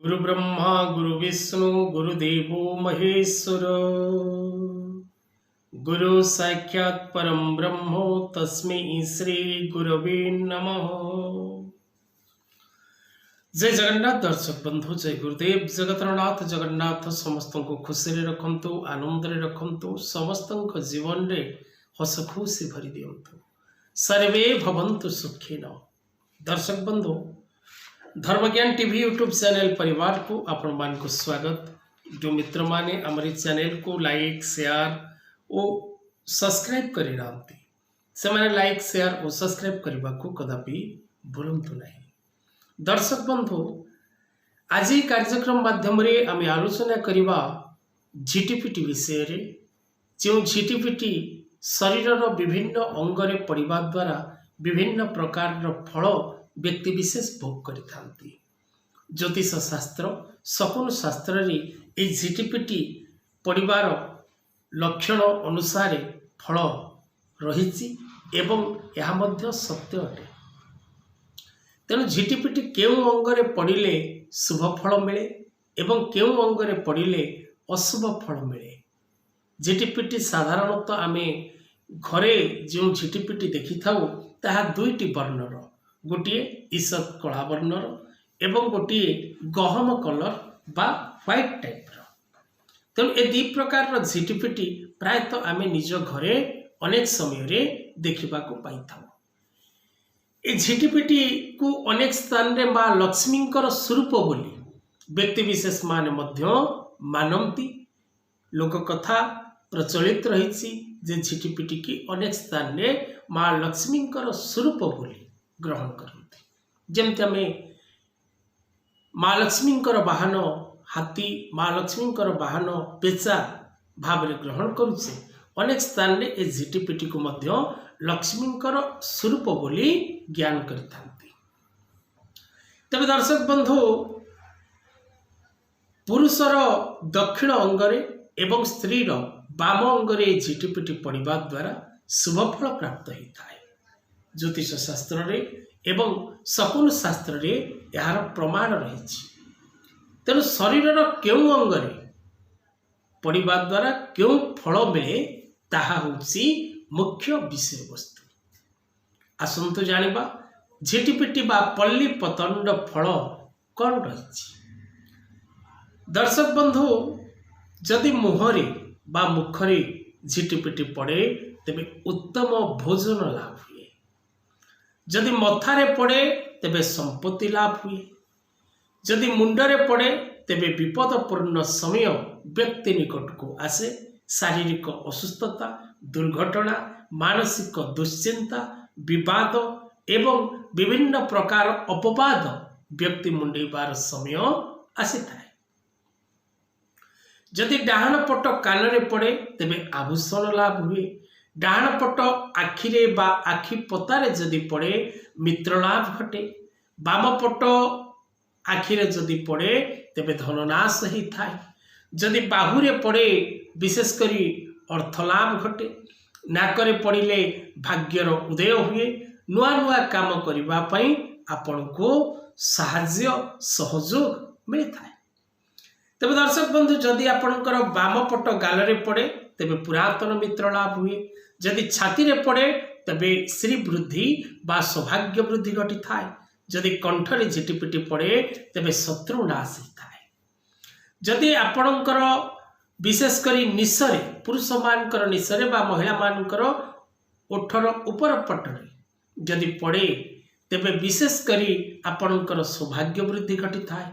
गुरु ब्रह्मा गुरु विष्णु गुरुदेवो महेश्वर गुरु साक्षात् परम ब्रह्मो तस्मै श्री गुरवे नमः। जय जगन्नाथ दर्शक बंधु, जय गुरुदेव जगतरनाथ जगन्नाथ समस्त को खुशी रखंतु, आनंद रखंतु, समस्त जीवन रे हस खुशी भरी दियंतु, सर्वे भवन्तु सुखिन। दर्शक बंधु, धर्मज्ञान टीवी यूट्यूब चैनल परिवार को आपण मान को स्वागत। जो मित्र माने हमारे चैनल को लाइक शेयर और सब्सक्राइब करि नांती से माने लाइक शेयर और सब्सक्राइब करबा को कदापि भूलंतु नहीं। दर्शक बंधु, आज कार्यक्रम माध्यम रे आम आलोचना करबा झिटिपिटी विषय रे। जो झिटिपिटी शरीर विभिन्न अंग रे पड़िबा द्वारा विभिन्न प्रकार फल व्यक्ति विशेष भोग करिथांती। ज्योतिष शास्त्र शकुन शास्त्र रे ए झिटिपिटी परिवार लक्षण अनुसार फल रहिछि एवं यह मध्य सत्य अटे। तेणु झिटिपिटी केउ अंगरे पड़िले शुभ फल मिले एवं केउ अंगरे पड़िले अशुभ फल मिले। झिटिपिटी साधारणतः आमे घरे जो झिटिपिटी देखि थाउ ताहा दुईटी वर्णर, गोटे ईषद कला वर्णर एवं गोटे गहम कलर बा व्हाइट टाइप रो। तेणु ए दी प्रकार झिटिपिटी प्रायतः आमे निज घरे अनेक समय रे देखिबा को पाई थाउ। ए झिटिपिटी को अनेक स्थान रे मां लक्ष्मी स्वरूप बोली व्यक्ति विशेष माने मध्य मानंती। लोक कथा प्रचलित रही जे झिटिपिटी की अनेक स्थान रे मां लक्ष्मी स्वरूप बोली ग्रहण करती। जमती आम मां लक्ष्मी वाहन हाथी, मां लक्ष्मी वाहन पेचा भाव में ग्रहण करुचे। अनेक स्थान रे ए झिटिपिटी को मध्य लक्ष्मी स्वरूप बोली ज्ञान करिथांती। तबे दर्शक बंधु, पुरुषर दक्षिण अंगरे एवं स्त्रीर बाम अंगरे झिटिपिटी पड़िबा द्वारा शुभ फल प्राप्त होता है। ज्योतिष शास्त्र रे एवं शकुन शास्त्र रे यार प्रमाण रही। तेणु शरीर केउ अंगरे पड़िबा द्वारा केउ फल मिले ताहा होछि मुख्य विषय वस्तु। आसंतु जानिबा झिटिपिटी बा पल्ली पतंड फल कौन रही। दर्शक बंधु, जदि मुहरे बा मुखरे झिटिपिटी पड़े तेबे उत्तम भोजन लाभ हुए। जदि मथारे पड़े तेबे संपत्ति लाभ हुए। जदि मुंडरे पड़े तेबे विपदपूर्ण समय व्यक्ति निकट को आसे। शारीरिक असुस्थता, दुर्घटना, मानसिक दुश्चिंता, विवाद एवं विभिन्न प्रकार अपवाद व्यक्ति मुंडेबार समय आसीथाए। जदि डाहाण पट कानरे पड़े तेबे आभूषण लाभ हुए। डाहाण पट आखिरे बा आखि पतारे जदि पड़े मित्र लाभ घटे। बाम पट आखिरे जदि पड़े तेबे धननाश ही थाए। जदि बाहुरे पड़े विशेष करी अर्थ लाभ घटे। नाकरे पड़िले भाग्यर उदय हुए। नुआ नुआ काम करिबा पई आपण को साहाय्य सहयोग मिले थाए। तेबे दर्शक बंधु, जदि आपणकर बाम पट गालरे पड़े तेबे पुरातन मित्र लाभ हुए। जदि छाती रे पड़े तेबे श्री वृद्धि बा सौभाग्य वृद्धि घटी थाए। जदि कंठरे झिटिपिटी पड़े तेबे शत्रु नाश थाए। जदि आपणकर विशेष करी निशरे, पुरुष मानकर निशरे बा महिला मानकर ओठर ऊपर पटरे जदि पड़े तेबे विशेष करी आपणकर सौभाग्य वृद्धि घटी थाए।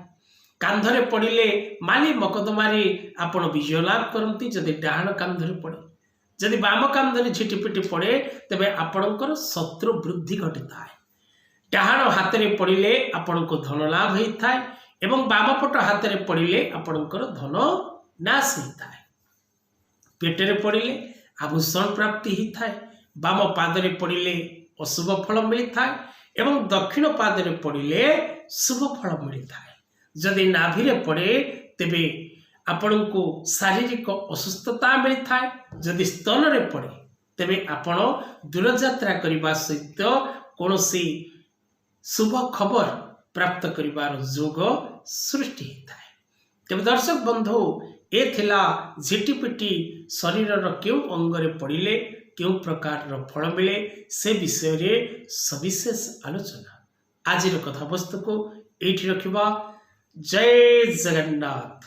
कांधरे पड़िले माली मकदमारे आपण विजय लाभ करती। जदि डाहाण कांधरे पड़े, जदि बाम कांधरे झिटिपिटी पड़े तेबे आपणकर शत्रु वृद्धि घटी थाए। डाहाण हाथरे पड़िले आपणको धन लाभ होई थाए एवं बाम पट हाथरे पड़िले आपणकर धन नाश होई थाए। पेटरे पड़िले आभूषण प्राप्ति ही थाए। बाम पादरे पड़िले अशुभ फल मिली थाए एवं दक्षिण पादरे पड़िले शुभ फल मिली थाए। जदि नाभिरे पड़े तेबे आपण को शारीरिक असुस्थता मिली थाए। जदि स्तन रे पड़े तेबे आपण दूरयात्रा करबा सहित कोनोसी शुभ खबर प्राप्त करिबार जोग सृष्टि होता है। तेज दर्शक बंधु ए थिला झिटिपिटी शरीर क्यों अंगरे पड़े क्यों प्रकार फल मिले से विषय रे सविशेष आलोचना। आज कथा वस्तु को एठी रखिबा। जय जगन्नाथ।